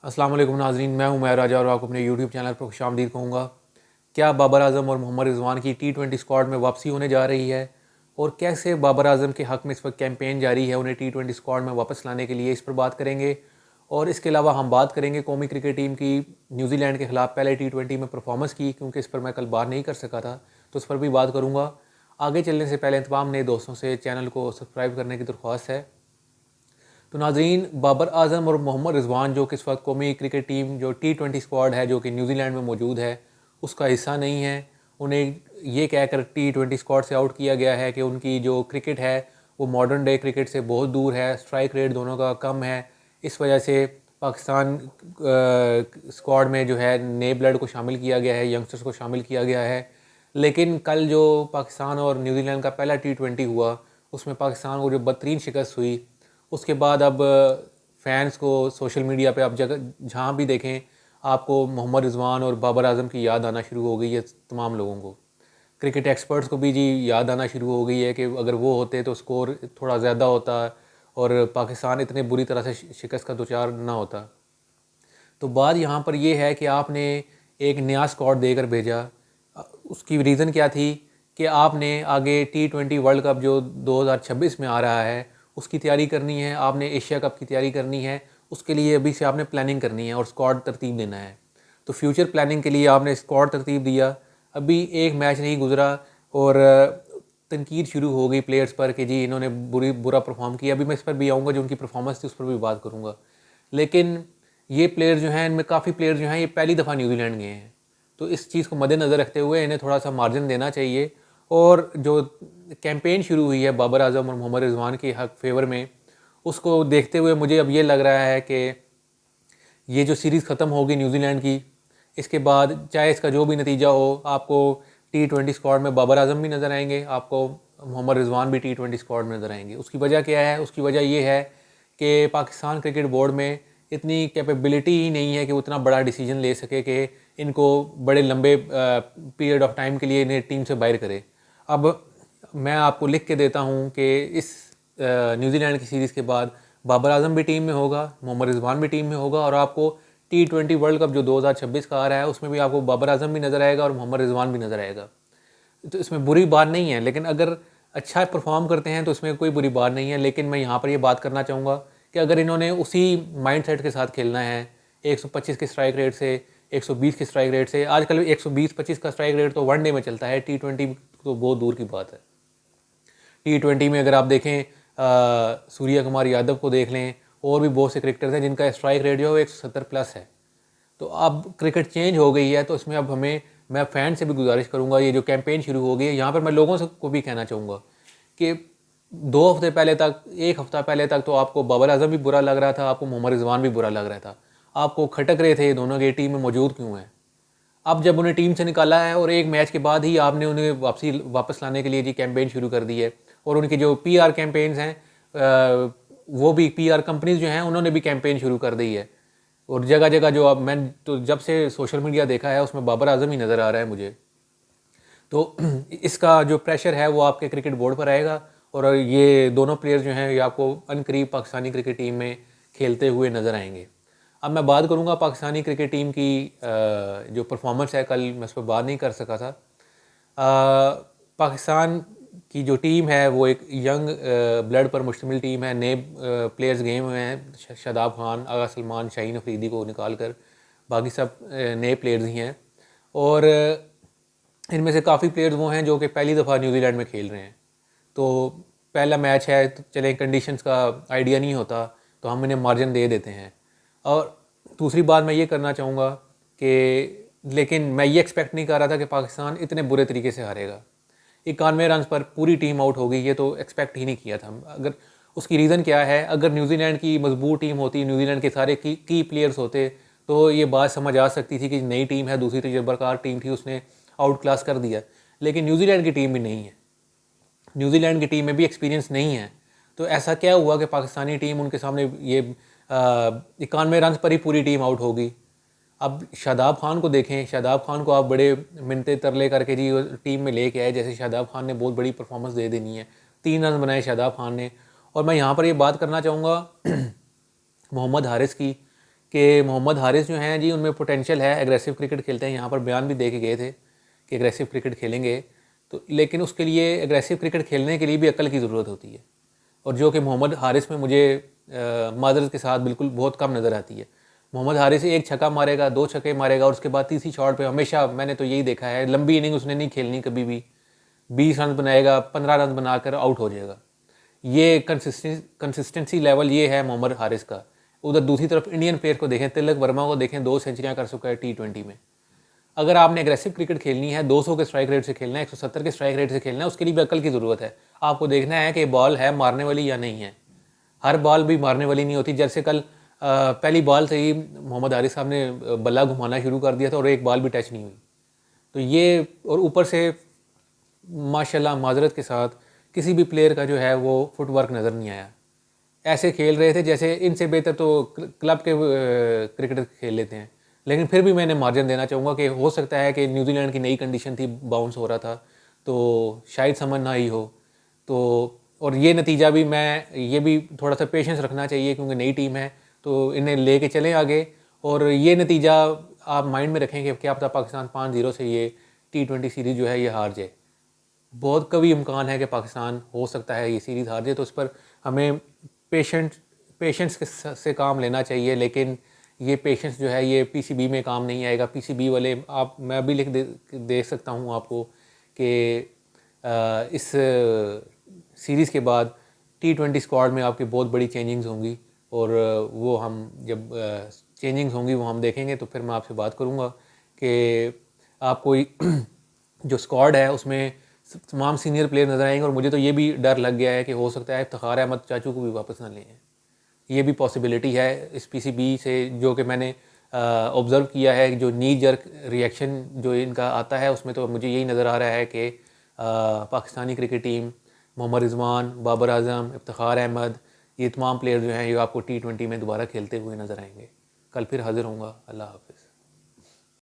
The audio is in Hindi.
अस्सलाम वालेकुम नाज़रीन, मैं हूं मैं राजा और आपको अपने यूट्यूब चैनल पर खुशामदीद कहूँगा। क्या बाबर आज़म और मोहम्मद रिजवान की T20 स्क्वाड में वापसी होने जा रही है और कैसे बाबर आज़म के हक़ में इस वक्त कैंपेन जारी है उन्हें T20 स्क्वाड में वापस लाने के लिए, इस पर बात करेंगे। और इसके अलावा हम बात करेंगे कौमी क्रिकेट टीम की न्यूजीलैंड के ख़िलाफ़ पहले T20 में परफॉर्मेंस की, क्योंकि इस पर मैं कल बात नहीं कर सका था, तो उस पर भी बात करूँगा। आगे चलने से पहले तमाम नए दोस्तों से चैनल को सब्सक्राइब करने की दरख्वास्त है। तो नाज़रीन, बाबर आज़म और मोहम्मद रिजवान जो कि इस वक्त कौमी क्रिकेट टीम जो T20 स्क्वाड है जो कि न्यूजीलैंड में मौजूद है उसका हिस्सा नहीं है। उन्हें ये कहकर T20 स्क्वाड से आउट किया गया है कि उनकी जो क्रिकेट है वो मॉडर्न डे क्रिकेट से बहुत दूर है, स्ट्राइक रेट दोनों का कम है। इस वजह से पाकिस्तान स्क्वाड में जो है नए ब्लड को शामिल किया गया है, यंगस्टर्स को शामिल किया गया है। लेकिन कल जो पाकिस्तान और न्यूजीलैंड का पहला T20 हुआ उसमें पाकिस्तान को जो बदतरीन शिकस्त हुई, उसके बाद अब फैंस को सोशल मीडिया पे आप जगह जहाँ भी देखें आपको मोहम्मद रिजवान और बाबर आज़म की याद आना शुरू हो गई है। तमाम लोगों को, क्रिकेट एक्सपर्ट्स को भी जी याद आना शुरू हो गई है कि अगर वो होते तो स्कोर थोड़ा ज़्यादा होता और पाकिस्तान इतने बुरी तरह से शिकस्त का दुचार ना होता। तो बात यहाँ पर यह है कि आपने एक नया स्क्वाड देकर भेजा। उसकी रीज़न क्या थी कि आपने आगे T20 वर्ल्ड कप जो 2026 में आ रहा है उसकी तैयारी करनी है, आपने एशिया कप की तैयारी करनी है, उसके लिए अभी से आपने प्लानिंग करनी है और स्क्वाड तरतीब देना है। तो फ्यूचर प्लानिंग के लिए आपने स्क्वाड तरतीब दिया। अभी एक मैच नहीं गुजरा और तनकीद शुरू हो गई प्लेयर्स पर कि जी इन्होंने बुरा परफॉर्म किया। अभी मैं इस पर भी आऊँगा, जो उनकी परफॉर्मेंस थी उस पर भी बात करूँगा। लेकिन ये प्लेयर जो हैं, इनमें काफ़ी प्लेयर जो हैं ये पहली दफ़ा न्यूजीलैंड गए हैं, तो इस चीज़ को मद्देनज़र रखते हुए इन्हें थोड़ा सा मार्जिन देना चाहिए। और जो कैंपेन शुरू हुई है बाबर आज़म और मोहम्मद रिजवान के हक फेवर में, उसको देखते हुए मुझे अब ये लग रहा है कि ये जो सीरीज़ ख़त्म होगी न्यूजीलैंड की, इसके बाद चाहे इसका जो भी नतीजा हो, आपको T20 स्क्वाड में बाबर आज़म भी नज़र आएंगे, आपको मोहम्मद रिजवान भी T20 स्क्वाड में नज़र आएंगे। उसकी वजह क्या है? उसकी वजह ये है कि पाकिस्तान क्रिकेट बोर्ड में इतनी कैपेबिलिटी ही नहीं है कि वो इतना बड़ा डिसीजन ले सके कि इनको बड़े लंबे पीरियड ऑफ टाइम के लिए इन्हें टीम से बाहर करे। अब मैं आपको लिख के देता हूँ कि इस न्यूजीलैंड की सीरीज़ के बाद बाबर आज़म भी टीम में होगा, मोहम्मद रिजवान भी टीम में होगा और आपको T20 वर्ल्ड कप जो 2026 का आ रहा है उसमें भी आपको बाबर आज़म भी नज़र आएगा और मोहम्मद रिजवान भी नज़र आएगा। तो इसमें बुरी बात नहीं है, लेकिन अगर अच्छा परफॉर्म करते हैं तो इसमें कोई बुरी बात नहीं है। लेकिन मैं यहाँ पर ये बात करना चाहूँगा कि अगर इन्होंने उसी माइंडसेट के साथ खेलना है, 125 के स्ट्राइक रेट से, 120 के स्ट्राइक रेट से, आजकल 120-25 का स्ट्राइक रेट तो वनडे में चलता है, T20 तो बहुत दूर की बात है। T20 में अगर आप देखें सूर्य कुमार यादव को देख लें, और भी बहुत से क्रिकेटर्स हैं जिनका स्ट्राइक रेट जो है 170 प्लस है। तो अब क्रिकेट चेंज हो गई है, तो इसमें अब मैं फ़ैन से भी गुजारिश करूंगा, ये जो कैंपेन शुरू हो गई है यहाँ पर मैं लोगों से को भी कहना चाहूँगा कि 2 हफ्ते पहले तक, 1 हफ्ता पहले तक तो आपको बाबर आजम भी बुरा लग रहा था, आपको मोहम्मद रिजवान भी बुरा लग रहा था, आपको खटक रहे थे दोनों की टीम में मौजूद क्यों हैं। अब जब उन्हें टीम से निकाला है और एक मैच के बाद ही आपने उन्हें वापस लाने के लिए जी कैंपेन शुरू कर दी है। और उनकी जो PR कैंपेन्स हैं, वो भी PR कंपनीज जो हैं उन्होंने भी कैंपेन शुरू कर दी है। और जगह जगह जो अब मैं तो जब से सोशल मीडिया देखा है उसमें बाबर आजम ही नज़र आ रहा है मुझे। तो इसका जो प्रेशर है वो आपके क्रिकेट बोर्ड पर आएगा और ये दोनों प्लेयर जो हैं ये आपको अनकरीब पाकिस्तानी क्रिकेट टीम में खेलते हुए नज़र आएंगे। अब मैं बात करूंगा पाकिस्तानी क्रिकेट टीम की जो परफॉर्मेंस है, कल मैं उस पर बात नहीं कर सका था। पाकिस्तान की जो टीम है वो एक यंग ब्लड पर मुश्तमिल टीम है। नए प्लेयर्स गए हुए हैं, शादाब खान, आगा सलमान, शाहीन अफरीदी को निकाल कर बाकी सब नए प्लेयर्स ही हैं। और इनमें से काफ़ी प्लेयर्स वो हैं जो कि पहली दफ़ा न्यूजीलैंड में खेल रहे हैं। तो पहला मैच है, तो चलें कंडीशंस का आइडिया नहीं होता तो हम इन्हें मार्जिन दे देते हैं। और दूसरी बात मैं ये करना चाहूँगा कि लेकिन मैं ये एक्सपेक्ट नहीं कर रहा था कि पाकिस्तान इतने बुरे तरीके से हारेगा। 91 रन पर पूरी टीम आउट हो गई, ये तो एक्सपेक्ट ही नहीं किया था। अगर उसकी रीज़न क्या है, अगर न्यूजीलैंड की मजबूत टीम होती, न्यूजीलैंड के सारे की प्लेयर्स होते तो ये बात समझ आ सकती थी कि नई टीम है, दूसरी तजर्बाकार टीम थी, उसने आउट क्लास कर दिया। लेकिन न्यूजीलैंड की टीम भी नहीं है, न्यूजीलैंड की टीम में भी एक्सपीरियंस नहीं है। तो ऐसा क्या हुआ कि पाकिस्तानी टीम उनके सामने ये 91 रन पर ही पूरी टीम आउट होगी। अब शादाब खान को देखें, शादाब खान को आप बड़े मिन्नतें तरले करके जी टीम में लेके आए, जैसे शादाब खान ने बहुत बड़ी परफॉर्मेंस दे देनी है। 3 रन बनाए शादाब खान ने। और मैं यहाँ पर ये बात करना चाहूँगा मोहम्मद हारिस की कि मोहम्मद हारिस जो हैं जी, उनमें पोटेंशियल है, एग्रेसिव क्रिकेट खेलते हैं, यहाँ पर बयान भी दे के गए थे कि एग्रेसिव क्रिकेट खेलेंगे। तो लेकिन उसके लिए एग्रेसिव क्रिकेट खेलने के लिए भी अक्ल की ज़रूरत होती है, और जो कि मोहम्मद हारिस में मुझे माजरत के साथ बिल्कुल बहुत कम नज़र आती है। मोहम्मद हारिस एक छक्का मारेगा, 2 छक्के मारेगा, और उसके बाद तीसरी शॉट पे हमेशा मैंने तो यही देखा है, लंबी इनिंग उसने नहीं खेलनी कभी भी। 20 रन बनाएगा, 15 रन बनाकर आउट हो जाएगा। ये कंसिस्टेंसी लेवल ये है मोहम्मद हारिस का। उधर दूसरी तरफ इंडियन प्लेयर को देखें, तिलक वर्मा को देखें, 2 सेंचुरियाँ कर चुका है T20 में। अगर आपने एग्रेसिव क्रिकेट खेलनी है, 200 के स्ट्राइक रेट से खेलना है, 170 के स्ट्राइक रेट से खेलना है, उसके लिए भी अकल की ज़रूरत है। आपको देखना है कि बॉल है मारने वाली या नहीं है। हर बॉल भी मारने वाली नहीं होती। जैसे कल पहली बॉल से ही मोहम्मद हारिस साहब ने बल्ला घुमाना शुरू कर दिया था और एक बॉल भी टच नहीं हुई। तो ये, और ऊपर से माशाल्लाह माजरत के साथ किसी भी प्लेयर का जो है वो फुटवर्क नज़र नहीं आया। ऐसे खेल रहे थे जैसे इनसे बेहतर तो क्लब के क्रिकेटर खेल लेते हैं। लेकिन फिर भी मैंने मार्जिन देना चाहूँगा कि हो सकता है कि न्यूजीलैंड की नई कंडीशन थी, बाउंस हो रहा था, तो शायद समझ ना आई हो। तो और ये नतीजा भी, मैं ये भी थोड़ा सा पेशेंस रखना चाहिए क्योंकि नई टीम है, तो इन्हें ले के चलें आगे। और ये नतीजा आप माइंड में रखें कि क्या पता पाकिस्तान 5-0 से ये T20 सीरीज़ जो है ये हार जाए। बहुत कभी इम्कान है कि पाकिस्तान हो सकता है ये सीरीज़ हार जाए, तो उस पर हमें पेशेंस से काम लेना चाहिए। लेकिन ये पेशेंस जो है ये पीसीबी में काम नहीं आएगा। पीसीबी वाले, आप, मैं भी लिख दे सकता हूँ आपको कि इस सीरीज़ के बाद T20 स्क्वाड में आपकी बहुत बड़ी चेंजिंग्स होंगी, और वो हम जब चेंजिंग्स होंगी वो हम देखेंगे तो फिर मैं आपसे बात करूँगा कि आपको जो स्क्वाड है उसमें तमाम सीनियर प्लेयर नज़र आएंगे। और मुझे तो ये भी डर लग गया है कि हो सकता है इफ्तिखार अहमद चाचू को भी वापस ना ले आएं। ये भी पॉसिबिलिटी है इस पीसीबी से, जो कि मैंने ऑब्ज़र्व किया है। जो नी जर्क रिएक्शन जो इनका आता है उसमें तो मुझे यही नज़र आ रहा है कि पाकिस्तानी क्रिकेट टीम, मोहम्मद रिजवान, बाबर आजम, इफ्तिखार अहमद, ये तमाम प्लेयर जो हैं ये आपको T20 में दोबारा खेलते हुए नज़र आएंगे। कल फिर हाज़िर होऊंगा। अल्लाह हाफ़िज़।